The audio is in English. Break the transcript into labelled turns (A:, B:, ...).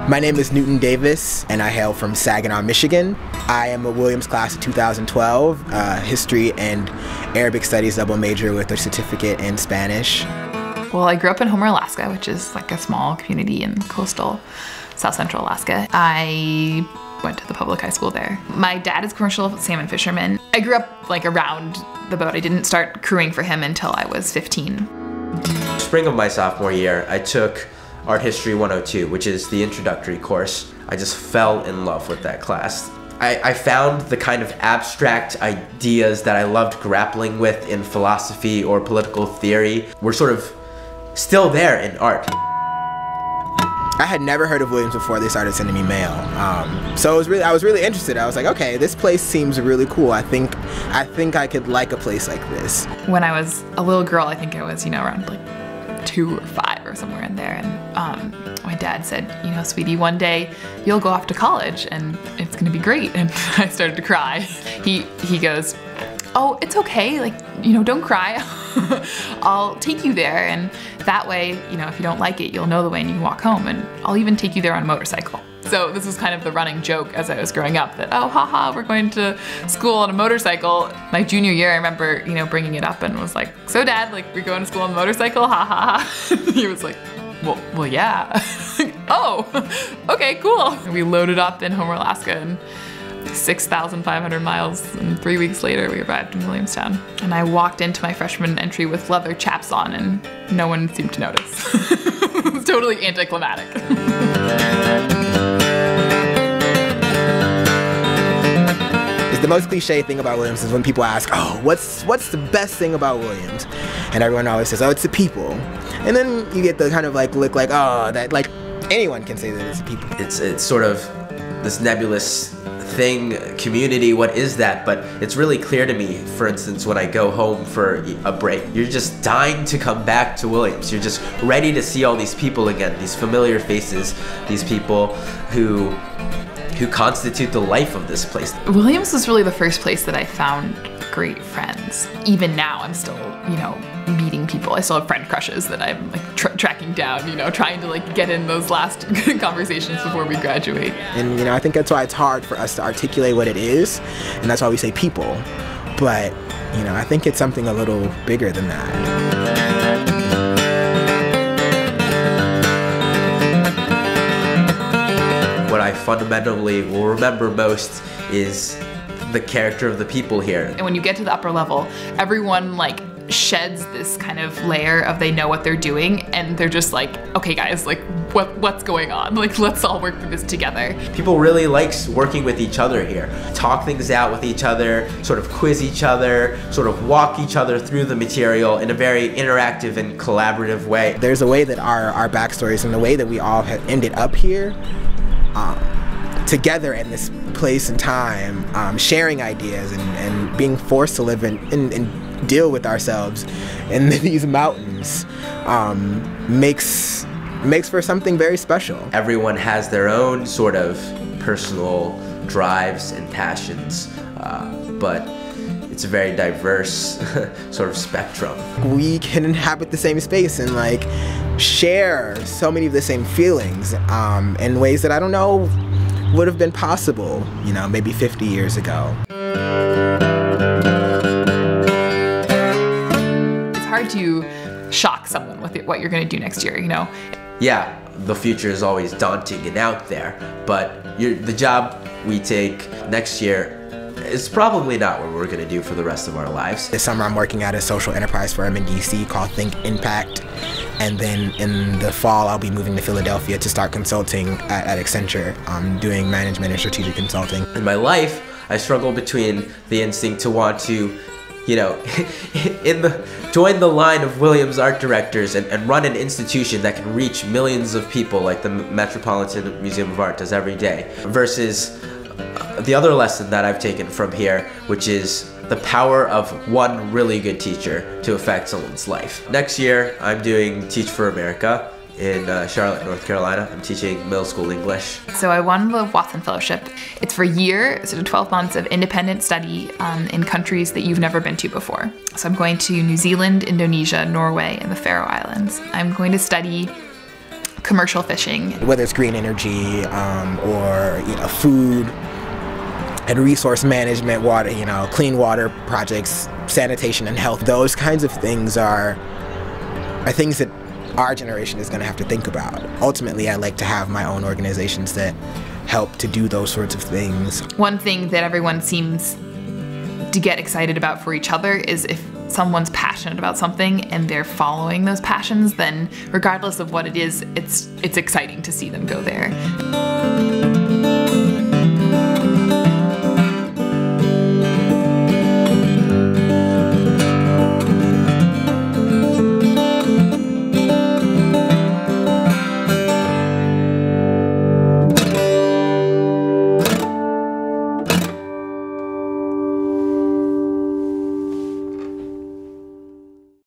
A: My name is Newton Davis, and I hail from Saginaw, Michigan. I am a Williams class of 2012, History and Arabic Studies double major with a certificate in Spanish.
B: Well, I grew up in Homer, Alaska, which is like a small community in coastal South Central Alaska. I went to the public high school there. My dad is a commercial salmon fisherman. I grew up like around the boat. I didn't start crewing for him until I was 15.
C: Spring of my sophomore year, I took Art History 102, which is the introductory course. I just fell in love with that class. I found the kind of abstract ideas that I loved grappling with in philosophy or political theory were sort of still there in art.
A: I had never heard of Williams before they started sending me mail. So I was really interested. I was like, okay, this place seems really cool. I think I could like a place like this.
B: When I was a little girl, I think I was, around like 2 or 5 or somewhere in there, and my dad said, sweetie, one day you'll go off to college and it's gonna be great. And I started to cry. He goes, oh, it's okay, like, don't cry. I'll take you there, and that way, if you don't like it, you'll know the way and you can walk home, and I'll even take you there on a motorcycle. So this was kind of the running joke as I was growing up that, oh, haha, we're going to school on a motorcycle. My junior year, I remember, bringing it up and was like, so Dad, like, we're going to school on a motorcycle, ha ha ha. He was like, well, yeah. Oh, okay, cool. We loaded up in Homer, Alaska, and 6,500 miles, and 3 weeks later we arrived in Williamstown. And I walked into my freshman entry with leather chaps on, and no one seemed to notice. It was totally anticlimactic.
A: The most cliche thing about Williams is when people ask, oh, what's the best thing about Williams? And everyone always says, oh, it's the people. And then you get the kind of like look like, oh, that like anyone can say that it's the people.
C: It's sort of this nebulous thing, community, what is that? But it's really clear to me, for instance, when I go home for a break, you're just dying to come back to Williams. You're just ready to see all these people again, these familiar faces, these people who constitute the life of this place.
B: Williams was really the first place that I found great friends. Even now, I'm still, meeting people. I still have friend crushes that I'm like tracking down, trying to like get in those last conversations before we graduate.
A: And I think that's why it's hard for us to articulate what it is, and that's why we say people. But I think it's something a little bigger than that.
C: What I fundamentally will remember most is the character of the people here.
B: And when you get to the upper level, everyone like sheds this kind of layer of they know what they're doing, and they're just like, okay guys, like what's going on? Like, let's all work through this together.
C: People really like working with each other here. Talk things out with each other, sort of quiz each other, sort of walk each other through the material in a very interactive and collaborative way.
A: There's a way that our backstories and the way that we all have ended up here together in this place and time, sharing ideas and being forced to live and deal with ourselves in these mountains, makes for something very special.
C: Everyone has their own sort of personal drives and passions, but it's a very diverse sort of spectrum. We
A: can inhabit the same space and like share so many of the same feelings in ways that I don't know would have been possible, maybe 50 years ago.
B: It's hard to shock someone with what you're going to do next year,
C: Yeah, the future is always daunting and out there, but the job we take next year is probably not what we're going to do for the rest of our lives.
A: This summer I'm working at a social enterprise firm in DC called Think Impact, and then in the fall I'll be moving to Philadelphia to start consulting at Accenture, doing management and strategic consulting.
C: In my life, I struggle between the instinct to want to, join the line of Williams art directors and run an institution that can reach millions of people like the Metropolitan Museum of Art does every day, versus the other lesson that I've taken from here, which is the power of one really good teacher to affect someone's life. Next year, I'm doing Teach for America in Charlotte, North Carolina. I'm teaching middle school English.
B: So I won the Watson Fellowship. It's for a year, sort of 12 months of independent study in countries that you've never been to before. So I'm going to New Zealand, Indonesia, Norway, and the Faroe Islands. I'm going to study commercial fishing.
A: Whether it's green energy or food and resource management, water, clean water projects, sanitation and health, those kinds of things are things that our generation is going to have to think about. Ultimately, I like to have my own organizations that help to do those sorts of things.
B: One thing that everyone seems to get excited about for each other is if someone's passionate about something and they're following those passions, then regardless of what it is, it's exciting to see them go there.